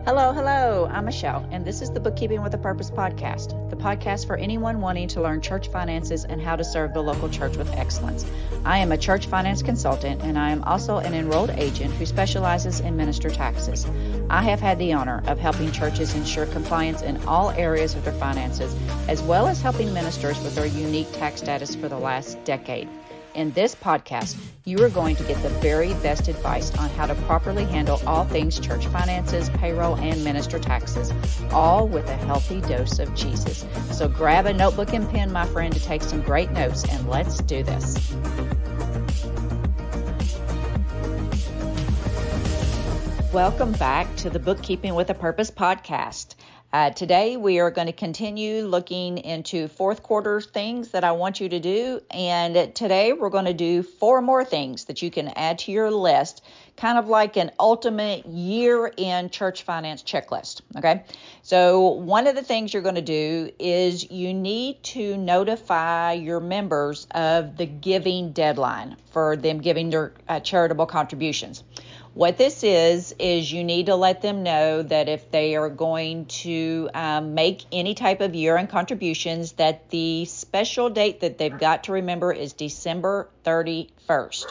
Hello, I'm Michelle, and this is the Bookkeeping with a Purpose podcast, the podcast for anyone wanting to learn church finances and how to serve the local church with excellence. I am a church finance consultant, and I am also an enrolled agent who specializes in minister taxes. I have had the honor of helping churches ensure compliance in all areas of their finances, as well as helping ministers with their unique tax status for the last decade. In this podcast, you are going to get the very best advice on how to properly handle all things church finances, payroll, and minister taxes, all with a healthy dose of Jesus. So grab a notebook and pen, my friend, to take some great notes, and let's do this. Welcome back to the Bookkeeping with a Purpose podcast. Today we are going to continue looking into fourth quarter things that I want you to do. And today we're going to do 4 more things that you can add to your list, kind of like an ultimate year-end church finance checklist. Okay. So one of the things you're going to do is you need to notify your members of the giving deadline for them giving their charitable contributions. What this is you need to let them know that if they are going to make any type of year-end contributions, that the special date that they've got to remember is December 31st.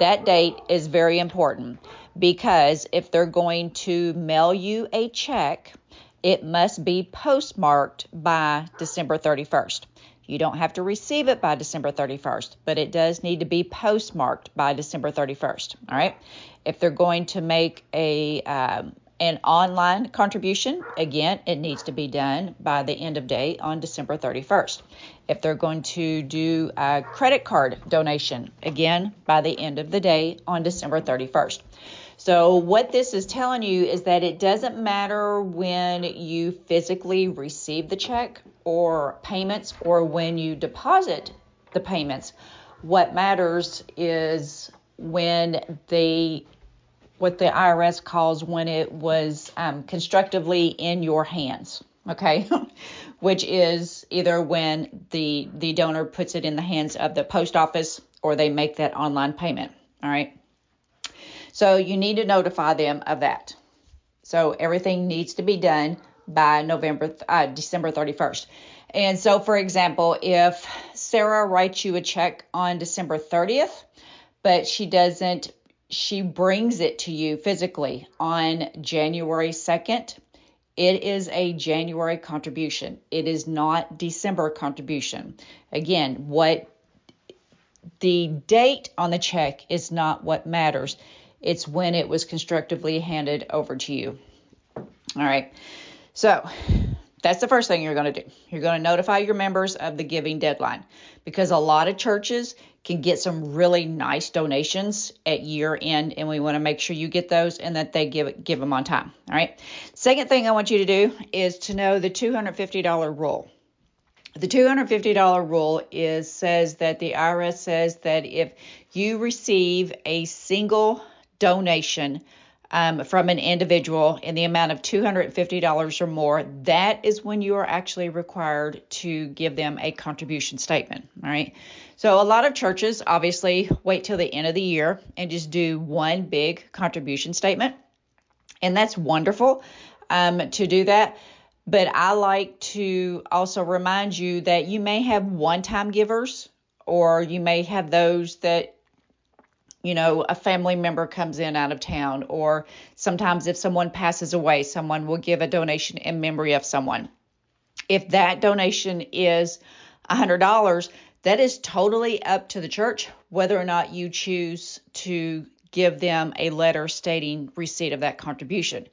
That date is very important because if they're going to mail you a check, it must be postmarked by December 31st. You don't have to receive it by December 31st, but it does need to be postmarked by December 31st. All right. If they're going to make an online contribution, again, it needs to be done by the end of day on December 31st. If they're going to do a credit card donation, again, by the end of the day on December 31st. So what this is telling you is that it doesn't matter when you physically receive the check or payments or when you deposit the payments. What matters is when what the IRS calls when it was constructively in your hands, okay? Which is either when the donor puts it in the hands of the post office or they make that online payment, all right? So you need to notify them of that. So everything needs to be done by December 31st. And so, for example, if Sarah writes you a check on December 30th, but she brings it to you physically on January 2nd, it is a January contribution. It is not December contribution. Again, what the date on the check is not what matters. It's when it was constructively handed over to you. All right. So that's the first thing you're going to do. You're going to notify your members of the giving deadline because a lot of churches can get some really nice donations at year end, and we want to make sure you get those and that they give them on time. All right. Second thing I want you to do is to know the $250 rule. The $250 rule says that the IRS says that if you receive a single donation from an individual in the amount of $250 or more, that is when you are actually required to give them a contribution statement. All right. So a lot of churches obviously wait till the end of the year and just do one big contribution statement. And that's wonderful to do that. But I like to also remind you that you may have one-time givers, or you may have those that a family member comes in out of town, or sometimes if someone passes away, someone will give a donation in memory of someone. If that donation is $100, that is totally up to the church whether or not you choose to give them a letter stating receipt of that contribution.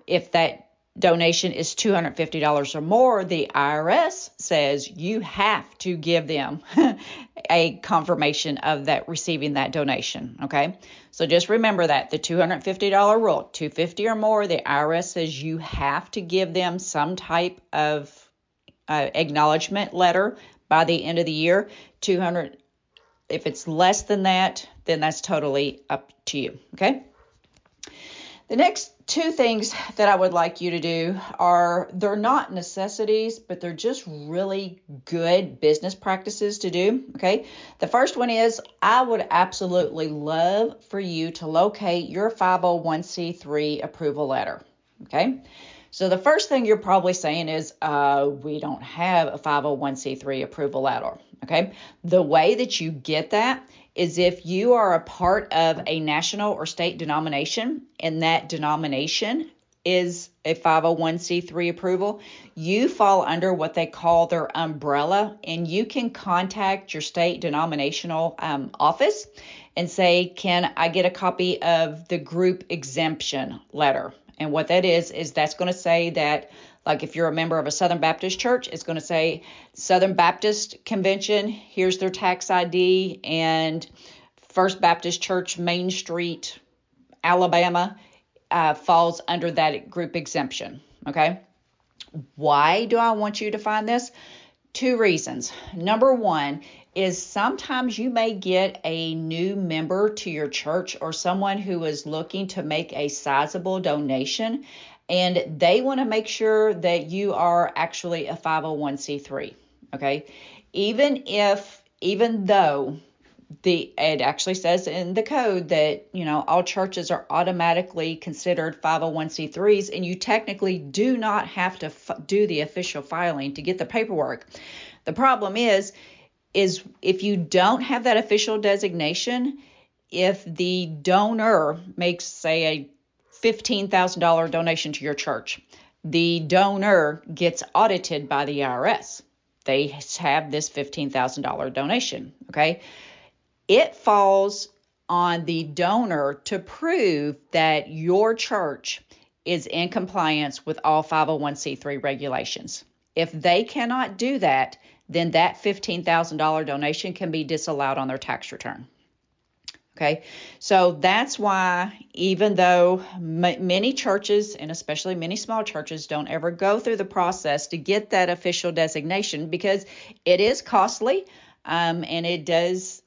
If that donation is $250 or more, the IRS says you have to give them a confirmation of that receiving that donation. Okay. So just remember that the $250 rule, $250 or more, the IRS says you have to give them some type of acknowledgement letter by the end of the year. $200, if it's less than that, then that's totally up to you. Okay. The next 2 things that I would like you to do they're not necessities, but they're just really good business practices to do, okay? The first one is I would absolutely love for you to locate your 501c3 approval letter, Okay. So the first thing you're probably saying is, we don't have a 501c3 approval letter. Okay. The way that you get that is if you are a part of a national or state denomination, and that denomination is a 501c3 approval, you fall under what they call their umbrella, and you can contact your state denominational office and say, can I get a copy of the group exemption letter? And what that is that's going to say that, like if you're a member of a Southern Baptist church, it's going to say Southern Baptist Convention, here's their tax ID, and First Baptist Church, Main Street, Alabama, falls under that group exemption. Okay. Why do I want you to find this? 2 reasons. Number 1 is sometimes you may get a new member to your church or someone who is looking to make a sizable donation, and they want to make sure that you are actually a 501c3. Okay. Even though it actually says in the code that, all churches are automatically considered 501c3s, and you technically do not have to do the official filing to get the paperwork. The problem is if you don't have that official designation, if the donor makes, say, a $15,000 donation to your church, the donor gets audited by the IRS. They have this $15,000 donation, okay? It falls on the donor to prove that your church is in compliance with all 501c3 regulations. If they cannot do that, then that $15,000 donation can be disallowed on their tax return. Okay, so that's why, even though many churches, and especially many small churches, don't ever go through the process to get that official designation, because it is costly, and it's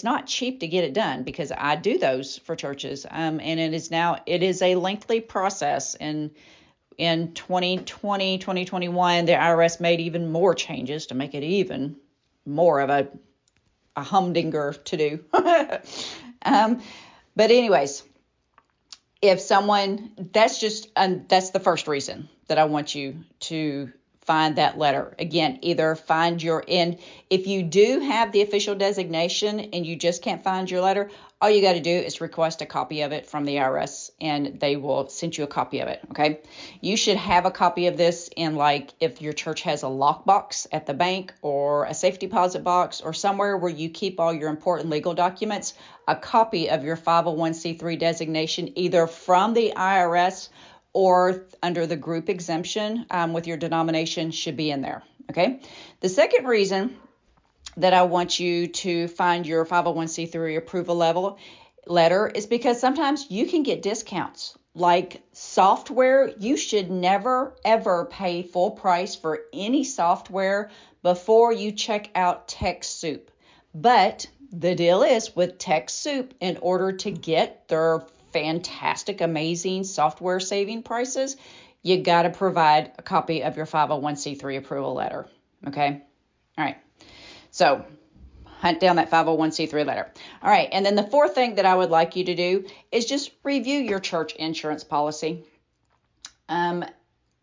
not cheap to get it done, because I do those for churches, and it is a lengthy process. And in 2020, 2021, the IRS made even more changes to make it even more of a humdinger to do. But anyways, if someone, that's the first reason that I want you to find that letter. Again, either find if you do have the official designation and you just can't find your letter, all you got to do is request a copy of it from the IRS, and they will send you a copy of it. Okay. You should have a copy of this in, like, if your church has a lockbox at the bank or a safe deposit box or somewhere where you keep all your important legal documents, a copy of your 501c3 designation, either from the IRS or under the group exemption with your denomination, should be in there. Okay. The second reason that I want you to find your 501c3 approval letter is because sometimes you can get discounts. Like software, you should never, ever pay full price for any software before you check out TechSoup. But the deal is, with TechSoup, in order to get their fantastic, amazing software saving prices, you got to provide a copy of your 501c3 approval letter. Okay. All right. So hunt down that 501c3 letter. All right. And then the fourth thing that I would like you to do is just review your church insurance policy.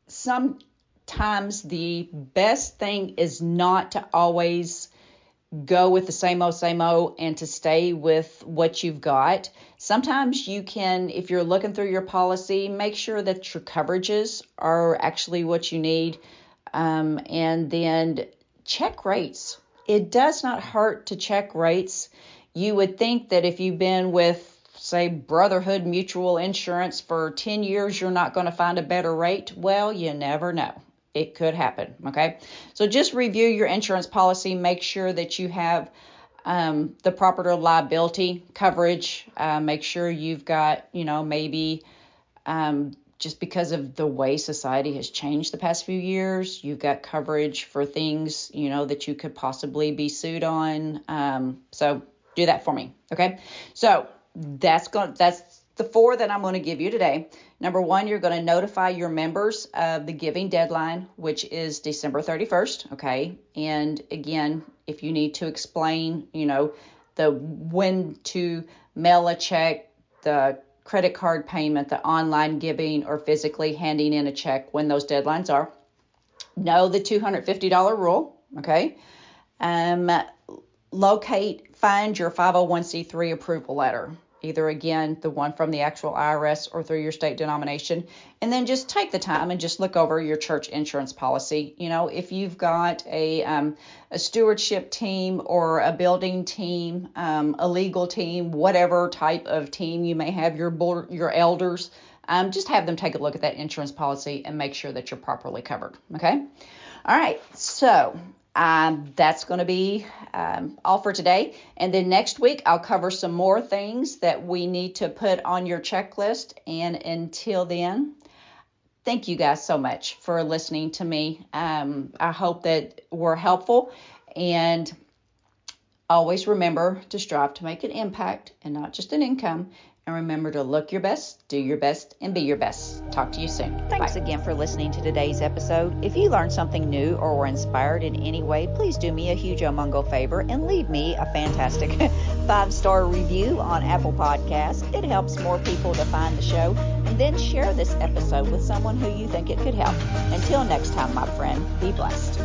Sometimes the best thing is not to always go with the same old, and to stay with what you've got. Sometimes you can, if you're looking through your policy, make sure that your coverages are actually what you need, and then check rates. It does not hurt to check rates. You would think that if you've been with, say, Brotherhood Mutual Insurance for 10 years, you're not going to find a better rate. Well, you never know. It could happen. Okay. So just review your insurance policy. Make sure that you have the proper liability coverage. Make sure you've got, maybe just because of the way society has changed the past few years, you've got coverage for things, that you could possibly be sued on. So do that for me. Okay. So that's the 4 that I'm going to give you today. Number 1, you're going to notify your members of the giving deadline, which is December 31st. Okay. And again, if you need to explain, the when to mail a check, the credit card payment, the online giving, or physically handing in a check when those deadlines are. Know the $250 rule, okay? Find your 501c3 approval letter, either again, the one from the actual IRS or through your state denomination, and then just take the time and just look over your church insurance policy. You know, if you've got a stewardship team or a building team, a legal team, whatever type of team you may have, your board, your elders, just have them take a look at that insurance policy and make sure that you're properly covered, okay? All right, so that's going to be all for today. And then next week, I'll cover some more things that we need to put on your checklist. And until then, thank you guys so much for listening to me. I hope that we're helpful. And always remember to strive to make an impact and not just an income. And remember to look your best, do your best, and be your best. Talk to you soon. Thanks again for listening to today's episode. If you learned something new or were inspired in any way, please do me a huge humongo favor and leave me a fantastic 5-star review on Apple Podcasts. It helps more people to find the show. And then share this episode with someone who you think it could help. Until next time, my friend, be blessed.